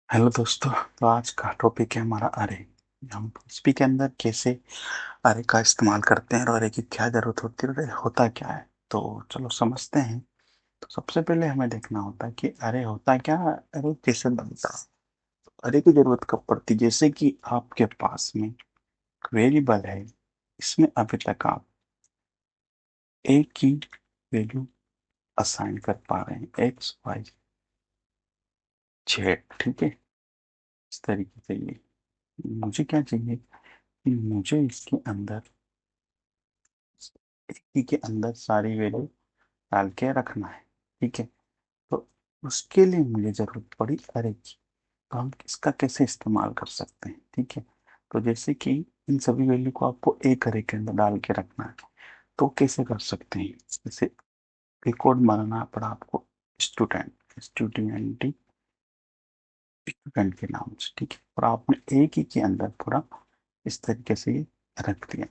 Hello दोस्तों। तो आज का टॉपिक है हमारा अरे। हम पीएचपी के अंदर कैसे अरे का इस्तेमाल करते हैं और अरे की क्या जरूरत होती है और अरे होता क्या है। तो चलो समझते हैं। तो सबसे पहले हमें देखना होता है कि अरे होता क्या है, अरे कैसे बनता है। अरे की जरूरत कब पड़ती है? जैसे कि आपके पास में वेरिएबल है, इसमें अभी तक आप एक की वैल्यू असाइन कर पा रहे हैं, एक्स वाई जेड। ठीक है, इस तरीके से ये मुझे क्या चाहिए कि मुझे इसके अंदर ई के अंदर सारी वैल्यू डाल के रखना है। ठीक है, तो उसके लिए मुझे जरूरत पड़ी अरे की। तो हम इसका कैसे इस्तेमाल कर सकते हैं? ठीक है, तो जैसे कि इन सभी वैल्यू को आपको एक अरे के अंदर डाल के रखना है, तो कैसे कर सकते हैं? जैसे रिकॉर्ड बनाना पड़ा आपको, स्टूडेंट स्टूडेंट स्टूडेंट के नाम से। ठीक है, और आपने एक ही के अंदर पूरा इस तरीके से ये रख दिया।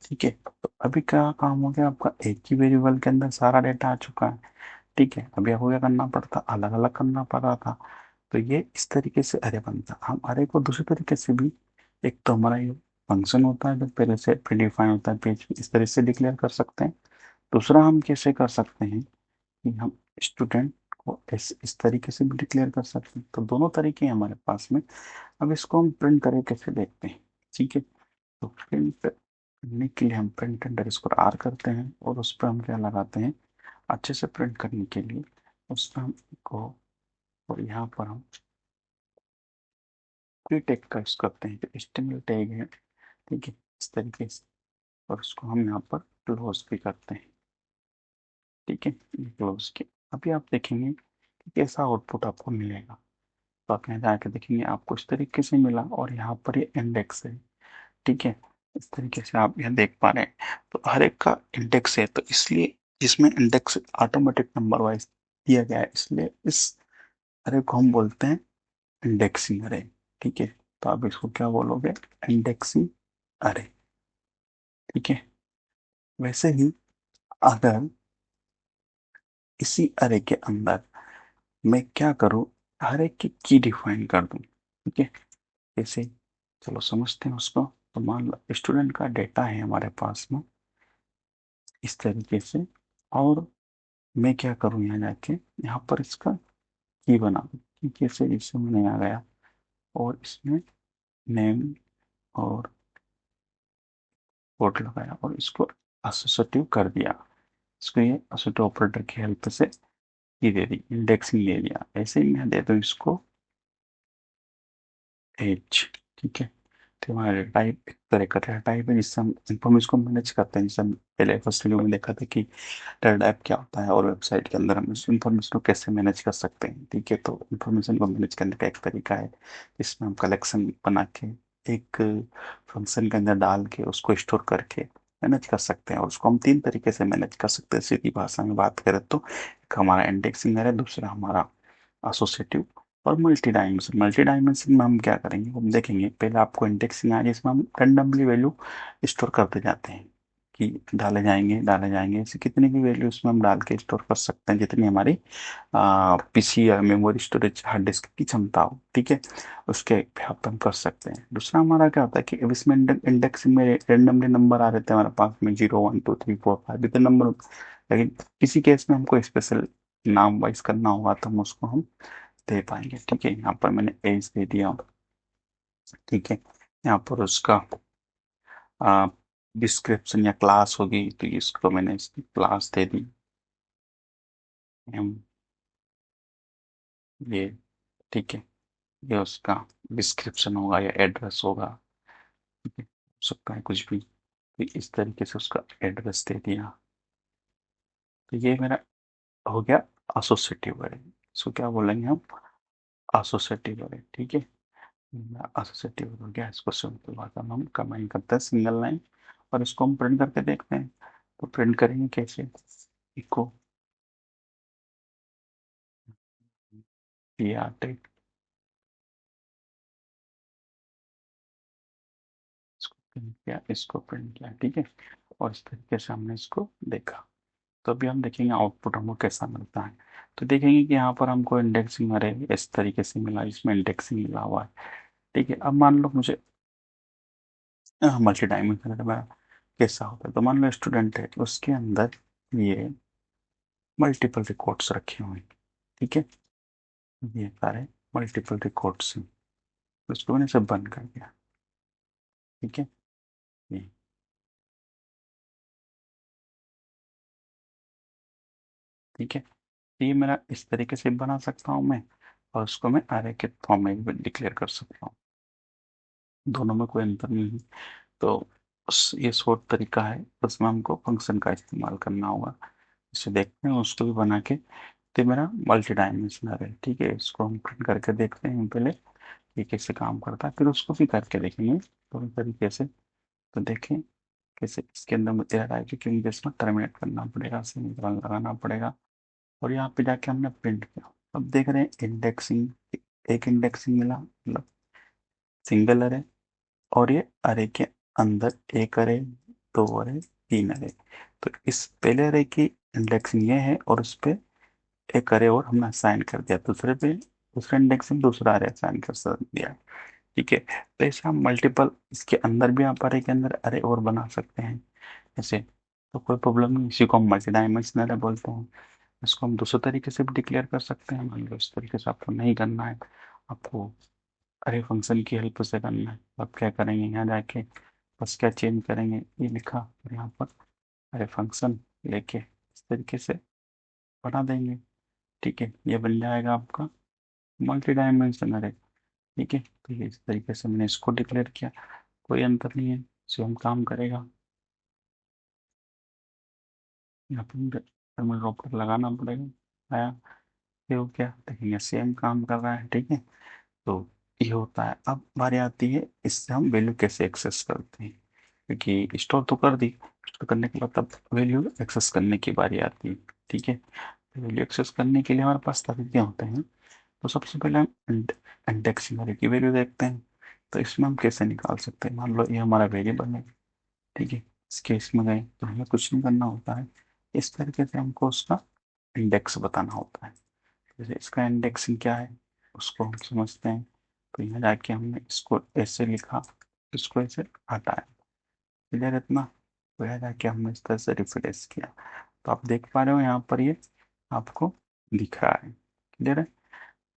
ठीक है, तो अभी क्या काम हो गया आपका, एक ही वेरिएबल के अंदर सारा डेटा आ चुका है। ठीक है, अभी आपको क्या करना पड़ता, अलग अलग करना पड़ रहा था। तो ये इस तरीके से अरे बनता। हम अरे को दूसरे तरीके से भी, एक तो हमारा ये फंक्शन होता है जो पहले से प्रीडिफाइन होता है पेज में, इस तरह से डिक्लेयर कर सकते हैं। दूसरा हम कैसे कर सकते हैं कि हम स्टूडेंट को इस तरीके से भी डिक्लेयर कर सकते हैं। तो दोनों तरीके हैं हमारे पास में। अब इसको हम प्रिंट करके कैसे देखते हैं? ठीक है, तो प्रिंट करने के लिए हम प्रिंट अंडर स्कोर आर करते हैं और उस पर हम क्या लगाते हैं, अच्छे से प्रिंट करने के लिए उस पर हम को, और यहाँ पर हम प्री टैग का यूज करते हैं जो एचटीएमएल टैग है। ठीक है, इस तरीके से, और उसको हम यहाँ पर क्लोज भी करते हैं। ठीक है, क्लोज के अभी आप देखेंगे कि कैसा आउटपुट आपको मिलेगा। तो आप यहाँ जाके देखेंगे आपको इस तरीके से मिला, और यहाँ पर ये इंडेक्स है। ठीक है, इस तरीके से आप यहाँ देख पा रहे हैं। तो हर एक का इंडेक्स है, तो इसलिए जिसमें इंडेक्स ऑटोमेटिक नंबर वाइज दिया गया है, इसलिए इस अरे को हम बोलते हैं इंडेक्सिंग अरे। ठीक है, तो आप इसको क्या बोलोगे, इंडेक्सिंग अरे। ठीक है, वैसे ही अगर इसी अरे के अंदर मैं क्या करूँ, हर एक की डिफाइन कर दूं। ठीक है, जैसे चलो समझते हैं उसको। तो मान लो स्टूडेंट का डेटा है हमारे पास में इस तरीके से, और मैं क्या करूँ, यहाँ जाके यहाँ पर इसका की बना दूं। की कैसे, जैसे मैंने आ गया और इसमें नेम और कोड लगाया और इसको एसोसिएटिव कर दिया। इसको ये एसोसिएटिव ऑपरेटर की हेल्प से की दे दी, इंडेक्सिंग दे दिया। ऐसे ही मैं दे दूँ इसको एज। ठीक है, तो हमारा टाइप एक तरह का डेटा टाइप है जिससे हम इंफॉर्मेशन को मैनेज करते हैं। जैसे हम पहले फर्स्ट वीडियो में देखा था कि डेटा टाइप क्या होता है और वेबसाइट के अंदर हम इस इंफॉर्मेशन को कैसे मैनेज कर सकते हैं। ठीक है, तो इंफॉर्मेशन को मैनेज करने का एक तरीका है, इसमें हम कलेक्शन बना के एक फंक्शन के अंदर डाल के उसको स्टोर करके मैनेज कर सकते हैं। और उसको हम तीन तरीके से मैनेज कर सकते हैं। सीधी भाषा में बात करें तो एक हमारा इंडेक्सिंग है, दूसरा हमारा एसोसिएटिव, और मल्टी डायमेंशन में हम क्या करेंगे, हम देखेंगे। पहले आपको इंडेक्सिंग आए जिसमें हम रैंडमली वैल्यू स्टोर करते जाते हैं, कि डाले जाएंगे ऐसे कितनी भी वैल्यू उसमें हम डाल के स्टोर कर सकते हैं, जितनी हमारी पीसी या मेमोरी स्टोरेज हार्ड डिस्क की क्षमता हो। ठीक है, उसके हिसाब पे हम कर सकते हैं। दूसरा हमारा क्या होता है कि अब इसमें इंडेक्सिंग में रैंडमली नंबर आ रहे थे हमारे पास में, 0 1 2 3 4 5 इतने नंबर। लेकिन किसी केस में हमको स्पेशल नाम वाइज करना होगा तो हम उसको हम दे पाएंगे। ठीक है, यहाँ पर मैंने एज दे दिया। ठीक है, यहाँ पर उसका डिस्क्रिप्शन या क्लास होगी, तो इसको मैंने इसकी क्लास दे दी एम ये। ठीक है, ये उसका डिस्क्रिप्शन होगा या एड्रेस होगा। ठीक है, हो सकता है कुछ भी। तो इस तरीके से उसका एड्रेस दे दिया। तो ये मेरा हो गया एसोसिएटिव अरे। इसको क्या बोलेंगे हम, एसोसिएटिव अरे। ठीक है, एसोसिएटिव हो गया। इसको सिंपल भाषा में हम कंबाइन करते हैं सिंगल लाइन, और इसको हम प्रिंट करके देखते हैं। तो प्रिंट करेंगे कैसे, इको पी आर टी, इसको प्रिंट किया, इसको प्रिंट किया। ठीक है, और इस तरीके से हमने इसको देखा। तो अभी हम देखेंगे आउटपुट हमको कैसा मिलता है। तो देखेंगे कि यहाँ पर हमको इंडेक्सिंग अरे इस तरीके से मिला, इसमें इंडेक्सिंग मिला हुआ है। ठीक है, अब मान लो मुझे मल्टी डायमेंशनल में कैसा होता है, तो मान लो स्टूडेंट है, उसके अंदर ये मल्टीपल रिकॉर्ड्स रखे हुए हैं। ठीक है, ये सारे मल्टीपल रिकॉर्ड्स हैं, उसको मैंने सब बंद कर दिया। ठीक है, ये ठीक है, तो ये मेरा इस तरीके से बना सकता हूँ मैं, और उसको मैं array के फॉर्म में भी डिक्लेयर कर सकता हूँ। दोनों में कोई अंतर नहीं है। तो ये शॉर्ट तरीका है, उसमें हमको फंक्शन का इस्तेमाल करना होगा। इसे देखते हैं, उसको भी बना के, तो मेरा मल्टी डायमेंशनल है। ठीक है, इसको हम प्रिंट करके देखते हैं पहले ये कैसे काम करता है, फिर उसको भी करके देखेंगे दोनों तरीके से। तो देखें कैसे इसके अंदर मुझे एरर आएगी, क्योंकि इसमें टर्मिनेट करना पड़ेगा, सेमीकोलन लगाना पड़ेगा, और यहाँ पे जाके हमने प्रिंट किया। अब देख रहे हैं इंडेक्सिंग, एक इंडेक्सिंग मिला, मतलब सिंगल अरे, और ये अरे के अंदर एक अरे, दो अरे, तीन अरे। तो इस पहले अरे की इंडेक्सिंग ये है, और उस पे एक अरे और हमने असाइन कर दिया, दूसरे पे दूसरे इंडेक्सिंग दूसरा अरे असाइन कर दिया। ठीक है, तो ऐसे हम मल्टीपल, इसके अंदर भी आप अरे के अंदर अरे और बना सकते हैं ऐसे, तो कोई प्रॉब्लम नहीं। इसी को हम मल्टी डायमेंशनल अरे बोलते हैं। इसको हम दूसरे तरीके से भी डिक्लेयर कर सकते हैं, मान लो इस तरीके से आपको नहीं करना है, आपको अरे फंक्शन की हेल्प से करना है। आप क्या करेंगे, यहाँ जाके बस क्या चेंज करेंगे, ये लिखा और यहाँ पर अरे फंक्शन लेके इस तरीके से बना देंगे। ठीक है, ये बन जाएगा आपका मल्टी डायमेंशन अरे। ठीक है, तो ये इस तरीके से मैंने इसको डिक्लेयर किया, कोई अंतर नहीं है, सेम काम करेगा। यहाँ पर थर्मल ड्रॉपर लगाना पड़ेगा, आया, ये हो गया, देखेंगे सेम काम कर रहा है। ठीक है, तो ये होता है। अब बारी आती है इससे हम वैल्यू कैसे एक्सेस करते हैं, क्योंकि स्टोर तो कर दी, स्टोर करने के बाद अब वैल्यू एक्सेस करने की बारी आती है। ठीक है, तो वैल्यू एक्सेस करने के लिए हमारे पास तरीके होते हैं। तो सबसे पहले हम इंडेक्सिंग अरे की वैल्यू देखते हैं। तो इसमें हम कैसे निकाल सकते हैं, मान लो ये हमारा वेरिएबल है। ठीक है, इस केस में गए तो हमें कुछ नहीं करना होता है, इस तरीके से हमको उसका इंडेक्स बताना होता है। जैसे इसका इंडेक्सिंग क्या है उसको हम समझते हैं। तो यहाँ जाके हमने इसको ऐसे लिखा, इसको ऐसे हटाया, क्लियर है इतना। तो यहाँ जाके हमने इस तरह से रिफ्रेश किया, तो आप देख पा रहे हो यहाँ पर ये आपको दिख रहा है, क्लियर है।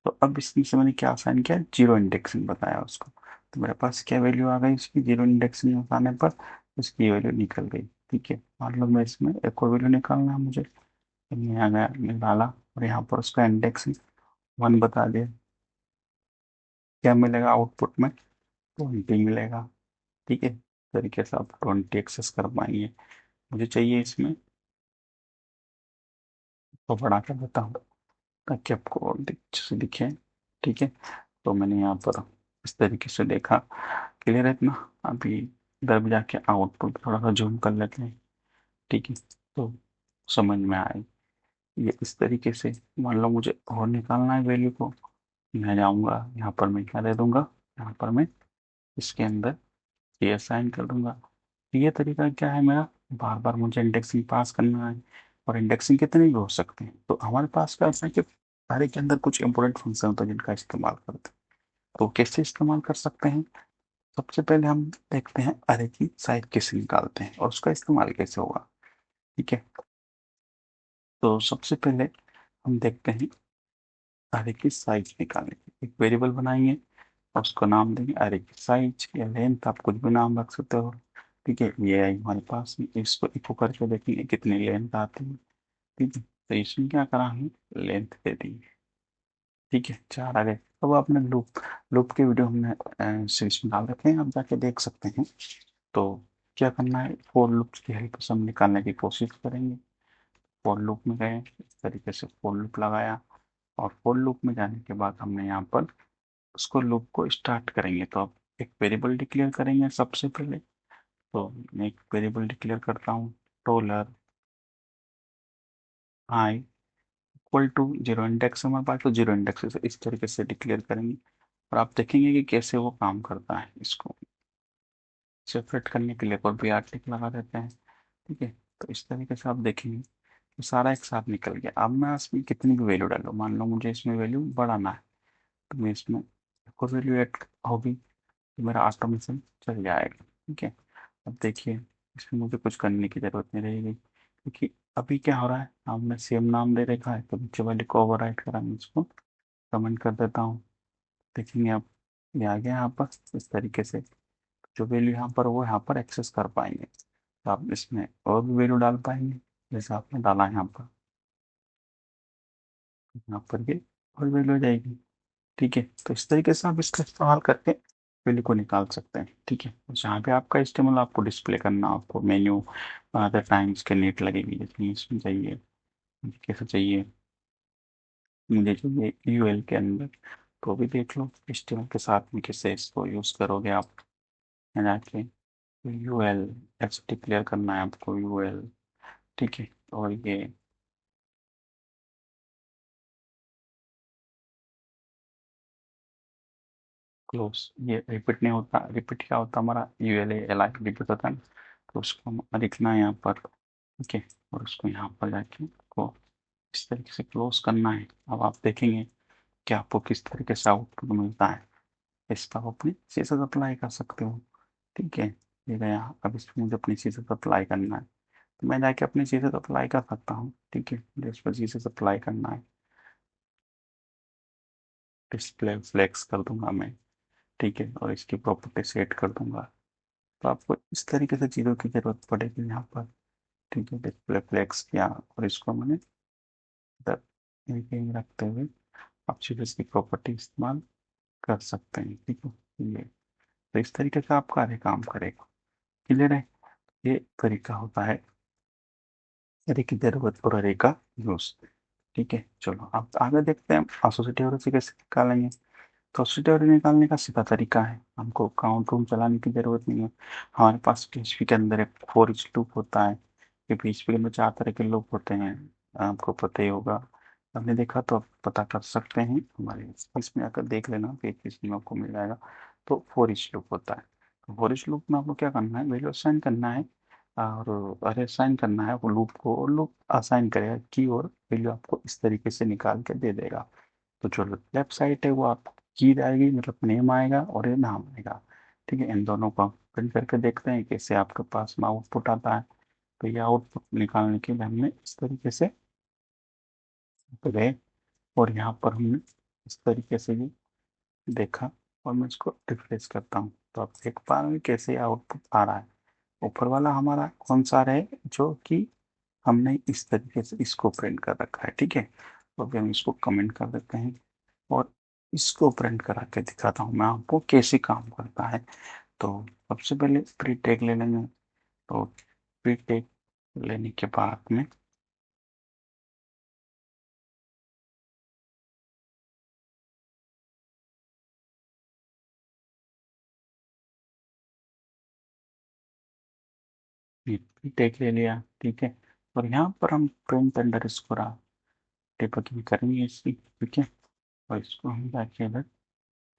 तो अब इसमें से मैंने क्या असाइन किया, जीरो इंडेक्सिंग बताया उसको। तो मेरे पास क्या वैल्यू आ गई इसकी, जीरो इंडेक्सिंग बताने पर उसकी वैल्यू निकल गई। ठीक है, मान लो मैं इसमें एक और वैल्यू निकालना है मुझे, तो मैं आ गया, मैं डाला, और यहाँ पर उसका इंडेक्सिंग वन बता दिया। क्या मिलेगा आउटपुट में, 20 मिलेगा। ठीक है, इस तरीके से आप 20 एक्सेस कर पाएंगे। मुझे चाहिए इसमें तो बढ़ा कर देता हूँ ताकि आपको और अच्छे से दिखे। ठीक है, तो मैंने यहाँ पर इस तरीके से देखा, क्लियर है इतना। अभी इधर भी जाके आउटपुट थोड़ा सा जूम कर लेते हैं। ठीक है, तो समझ में आए ये इस तरीके से। मान लो मुझे और निकालना है वैल्यू को, मैं जाऊंगा यहाँ पर, मैं क्या दे दूंगा, यहाँ पर मैं इसके अंदर ये असाइन कर दूंगा। ये तरीका क्या है मेरा, बार बार मुझे इंडेक्सिंग पास करना है, और इंडेक्सिंग कितने भी हो सकते हैं। तो हमारे पास क्या होता है कि अरे के अंदर कुछ इंपॉर्टेंट फंक्शन होता है जिनका इस्तेमाल करते हैं। तो कैसे इस्तेमाल कर सकते हैं, सबसे पहले हम देखते हैं अरे की साइज कैसे निकालते हैं और उसका इस्तेमाल कैसे होगा। ठीक है, तो सबसे पहले हम देखते हैं अरे की साइज निकालने की एक वेरिएबल बनाएंगे, और उसको नाम देंगे अरे की साइज या लेंथ, आप कुछ भी नाम रख सकते हो। ठीक है, ये है हमारे पास, इसको इको करके देखेंगे कितनी लेंथ आती है। ठीक है, तो इसमें क्या करा हमने, लेंथ दे दी। ठीक है, चार आ गए। अब आपने लूप, लूप के वीडियो हमने सीरीज में डाल रखे हैं, आप जाके देख सकते हैं। तो क्या करना है, फोर लूप की हेल्प से हम निकालने की कोशिश करेंगे। फोर लूप में गए, इस तरीके से फोर लूप लगाया, और फोर लूप में जाने के बाद हमने यहाँ पर उसको लूप को स्टार्ट करेंगे। तो आप एक वेरिएबल डिक्लेयर करेंगे सबसे पहले। तो मैं एक वेरिएबल डिक्लेयर करता हूँ, dollar I equal to zero index, हमारे पास तो जीरो इंडेक्स से इस तरीके से डिक्लेयर करेंगे। और आप देखेंगे कि कैसे वो काम करता है। इसको सेपरेट करने के लिए कोई भी आर्टिक लगा देते हैं। ठीक है, तो इस तरीके से आप देखेंगे तो सारा एक साथ निकल गया। अब मैं इसमें कितनी भी वैल्यू डालूँ, मान लो मुझे इसमें वैल्यू बढ़ाना है, तो मैं इसमें कोई वैल्यू ऐड होगी तो मेरा ऑटोमेशन चल जाएगा। ठीक है। अब देखिए, इसमें मुझे कुछ करने की जरूरत नहीं रहेगी, क्योंकि अभी क्या हो रहा है, हमने सेम नाम दे रखा है, तो नीचे वाले को ओवरराइट करा, मैं इसको कमेंट कर देता हूँ। देखेंगे आप, ये आ गया यहाँ पर इस तरीके से। जो वैल्यू यहाँ पर वो यहाँ पर एक्सेस कर पाएंगे, तो आप इसमें और भी वैल्यू डाल पाएंगे, जैसे आपने डाला यहाँ पर, यहाँ पर ये और वैल्यू हो जाएगी। ठीक है। तो इस तरीके से आप इसका इस्तेमाल करके वैल्यू को निकाल सकते हैं। ठीक है। जहाँ पे आपका HTML आपको डिस्प्ले करना, आपको मेन्यू अदर टाइम्स के नीट लगेगी, जितनी इसमें चाहिए, मुझे कैसे चाहिए, मुझे चाहिए UL के अंदर, तो भी देख लो HTML के साथ में कैसे इसको यूज़ करोगे आप। है ना कि UL एक्स डिक्लेयर करना है आपको, UL। ठीक है। और ये क्लोज, ये रिपीट नहीं होता, रिपीट क्या होता है हमारा, ULALI रिपीट होता है ना, तो उसको हमें लिखना है यहाँ पर। ठीक है। और उसको यहाँ पर जाके को इस तरीके से क्लोज करना है। अब आप देखेंगे कि आपको किस तरीके से आउटपुट मिलता है। इसका आप अपनी सीसस अप्लाई कर सकते हो। ठीक है। ये गया, अब इसमें मुझे अपनी सीसस अप्लाई करना है, तो मैं जाके अपनी सीसस अप्लाई कर सकता हूँ। ठीक है। मुझे इस पर सीसस अप्लाई करना है, डिस्प्ले फ्लेक्स कर दूंगा मैं। ठीक है। और इसकी प्रॉपर्टी सेट कर दूंगा। तो आपको इस तरीके से चीज़ों की जरूरत पड़ेगी यहाँ पर। ठीक है। डिस्प्ले फ्लेक्स किया और इसको मैंने इधर यहीं रखते हुए आप सीधे इसकी प्रॉपर्टी इस्तेमाल कर सकते हैं। ठीक है। ये तो इस तरीके से आपका कार्य काम करेगा। क्लियर है। ये तरीका होता है अरे की जरूरत और अरे का यूज। ठीक है। चलो आप आगे देखते हैं एसोसिएटिव से कैसे निकालेंगे। तो एसोसिएटिव निकालने का सीधा तरीका है, हमको काउंट रूम चलाने की जरूरत नहीं है। हमारे पास PHP के अंदर एक फॉर ईच लूप होता है, कि PHP के अंदर 4 तरह के लूप होते हैं, आपको पता ही होगा। आपने देखा तो आप पता कर सकते हैं, हमारे इसमें आकर देख लेना, PHP में आपको मिल जाएगा। तो फॉर ईच लूप होता है। तो फॉर ईच लूप में आपको क्या करना है, वैल्यू असाइन करना है, और अरे असाइन करना है वो लूप को, और लूप असाइन करेगा की, और वैल्यू आपको इस तरीके से निकाल के दे देगा। तो जो लेफ्ट साइड है वो आप की आएगी, मतलब नेम आएगा, और ये नाम आएगा। ठीक है। इन दोनों को प्रिंट करके देखते हैं कैसे आपके पास में आउटपुट आता है। तो ये आउटपुट निकालने के लिए हमने इस तरीके से गए, और यहाँ पर हमने इस तरीके से ये देखा, और मैं इसको रिफ्रेश करता हूँ, तो आप देख पा रहे हैं कैसे आउटपुट आ रहा है। ऊपर वाला हमारा कौन सा है, जो कि हमने इस तरीके से इसको प्रिंट कर रखा है। ठीक है। तो अभी हम इसको कमेंट कर देते हैं, और इसको प्रिंट करा के दिखाता हूँ मैं आपको कैसे काम करता है। तो सबसे पहले प्री टैग ले लेंगे। तो प्री टैग लेने के बाद में प्री टैग ले लिया। ठीक है। और यहाँ पर हम प्रिंट अंडर स्कोर डिबगिंग करेंगे इसकी। ठीक है। और इसको हम जाके अगर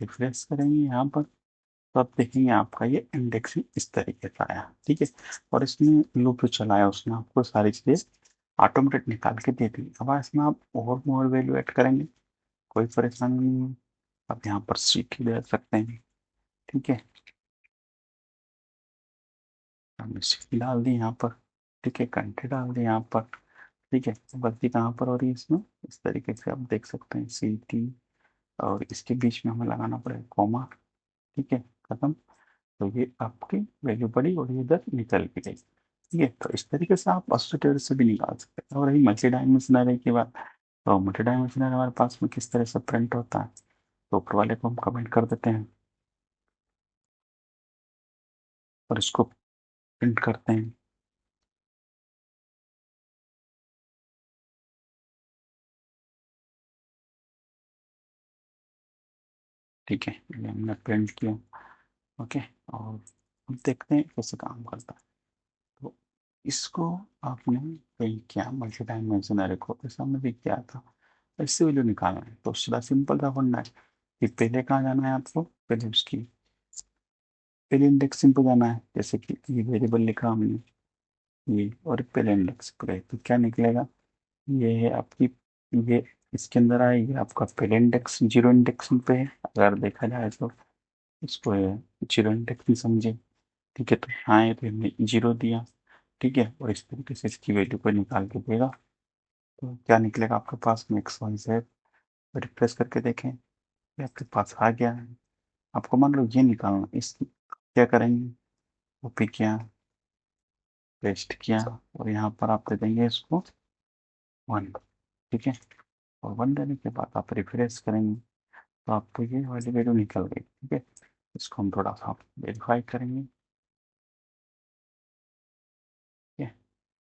रिफ्रेश करेंगे यहाँ पर, तो आप देखेंगे आपका ये इंडेक्सिंग इस तरीके से आया। ठीक है। और इसमें लूप जो चलाया उसने आपको सारी चीजें ऑटोमेटेड निकाल के दे दी। अब इसमें आप और मोर वैल्यू ऐड करेंगे, कोई परेशानी नहीं है। आप यहाँ पर सीटी दे सकते हैं। ठीक है। हमने सीटी डाल दी यहाँ पर। ठीक है। कंट्री डाल दी यहाँ पर। ठीक है। तो गलती कहाँ पर हो रही है इसमें, इस तरीके से आप देख सकते हैं सीटी, और इसके बीच में हमें लगाना पड़ेगा कॉमा। ठीक है। खत्म। तो ये आपकी वैल्यू पड़ी और ये इधर निकल भी गई। ठीक है। तो इस तरीके से आप एसोसिएटिव से भी निकाल सकते हैं। और रही मल्टी डायमेंशनल की बात, तो मल्टी डायमेंशनल हमारे पास में किस तरह से प्रिंट होता है, तो ऊपर वाले को हम कमेंट कर देते हैं, और इसको प्रिंट करते हैं। ठीक है। ये हमने प्रिंट किया। ओके। और अब देखते हैं कैसे काम करता है। तो इसको आपने कहीं किया, मल्टी डायमेंशनल को ऐसा हमने भी किया था, इससे वैल्यू निकालना है, तो सीधा सिंपल सा फंडा है कि पहले कहाँ जाना है आपको, पहले उसकी पहले इंडेक्सिंग पे जाना है। जैसे कि ये वेरिएबल लिखा हमने ये, और पहले इंडेक्स पे गए तो क्या निकलेगा, ये है आपकी, ये इसके अंदर आएगी आपका पहले इंडेक्स जीरो इंडेक्सिंग पे है, अगर देखा जाए तो इसको जीरो इंडेक्सिंग समझे। ठीक है, तो यहाँ है तो हमने जीरो दिया। ठीक है, और इस तरीके से इसकी वैल्यू को निकाल के देगा। तो क्या निकलेगा आपके पास में एक्स वाई जेड। रिप्लेस करके देखें, ये आपके पास आ गया है। आपको मान लो ये निकालना, इस क्या करेंगे, कॉपी किया, पेस्ट किया, और यहाँ पर आप दे देंगे इसको वन। ठीक है, और वन देने के बाद आप रिफ्रेश करेंगे तो आपको ये वाली वैल्यू निकल गई। ठीक है, इसको हम थोड़ा सा वेरीफाई करेंगे। ठीक है,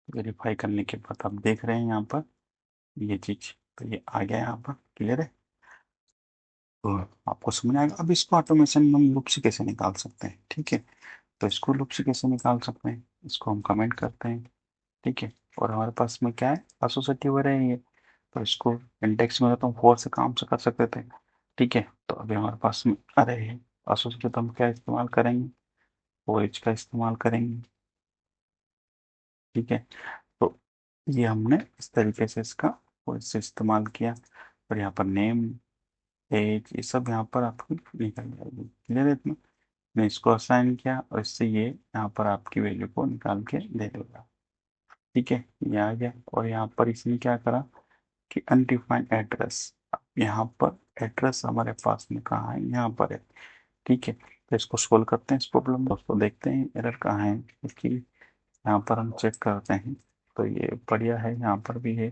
वेरीफाई करने के बाद आप देख रहे हैं यहाँ पर ये चीज, तो ये आ गया यहाँ पर, क्लियर है। तो आपको समझ आएगा। अब इसको ऑटोमेशन में हम लूप से कैसे निकाल सकते हैं। ठीक है, तो इसको लूप से कैसे निकाल सकते हैं, इसको हम कमेंट करते हैं। ठीक है, और हमारे पास में क्या है, एसोसिएटिव अरे है ये, तो इसको इंडेक्स में तो हम फोर से काम से कर सकते थे। ठीक है, तो अभी हमारे पास में अरे है एसोसिएटिव, तो हम क्या इस्तेमाल करेंगे, फोर एच का इस्तेमाल करेंगे। ठीक है, तो ये हमने इस तरीके से इसका फोर एच से इस्तेमाल किया, और यहाँ पर नेम एज ये सब यहाँ पर आपकी निकल जाएगी। क्लियर है इतना। मैं इसको असाइन किया और इससे ये यहाँ पर आपकी वैल्यू को निकाल के दे देगा। ठीक है, ये आ गया। और यहाँ पर इसने क्या करा कि अनडिफाइंड एड्रेस, यहाँ पर एड्रेस हमारे पास में कहाँ है, यहाँ पर है। ठीक है, तो इसको सोल्व करते हैं इस प्रॉब्लम को, उसको देखते हैं एरर कहाँ है इसकी। यहाँ पर हम चेक करते हैं, तो ये बढ़िया है, यहाँ पर भी है।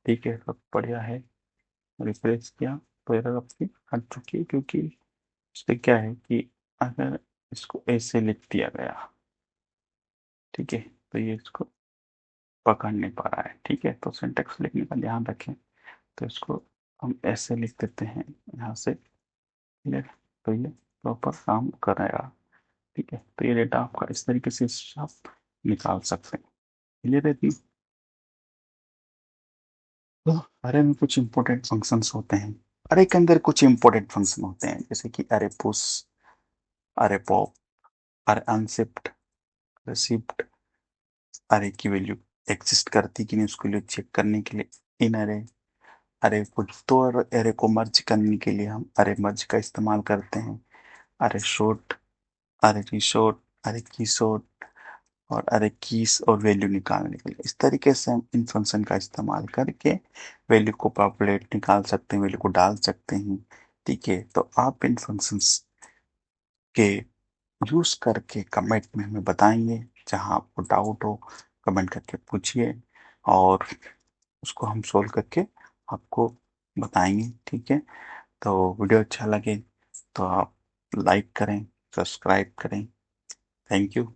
ठीक है, सब बढ़िया है। रिफ्रेश किया तो एरर आपकी हट चुकी है, क्योंकि इससे क्या है कि अगर इसको ऐसे लिख दिया गया, ठीक है, तो ये इसको पकड़ नहीं पा रहा है। ठीक है, तो सिंटेक्स लिखने का ध्यान रखें। तो इसको हम ऐसे लिख देते हैं यहाँ से। क्लियर, तो ये प्रॉपर काम करेगा। ठीक है, तो ये डेटा आपका इस तरीके से आप निकाल सकते हैं। क्लियर है इतनी। तो अरे में कुछ इंपॉर्टेंट फंक्शंस होते हैं, अरे के अंदर कुछ इंपॉर्टेंट फंक्शन होते हैं, जैसे कि अरे पुश, अरे पॉप, अरे अनशिफ्ट, रिसिप्ट, अरे की वैल्यू एग्जिस्ट करती कि नहीं उसके लिए चेक करने के लिए इन अरे, अरे कुछ तो, और अरे को मर्ज करने के लिए हम अरे मर्ज का इस्तेमाल करते हैं। अरे शॉर्ट, अरे की शॉर्ट, अरे की शॉर्ट, और अरे कीज और वैल्यू निकालने के लिए, इस तरीके से हम इन फंक्शन का इस्तेमाल करके वैल्यू को पॉपुलेट निकाल सकते हैं, वैल्यू को डाल सकते हैं। ठीक है, तो आप इन फंक्शंस के यूज करके कमेंट में हमें बताएंगे, जहां आपको डाउट हो कमेंट करके पूछिए, और उसको हम सोल्व करके आपको बताएंगे। ठीक है, तो वीडियो अच्छा लगे तो आप लाइक करें, सब्सक्राइब करें। Thank you.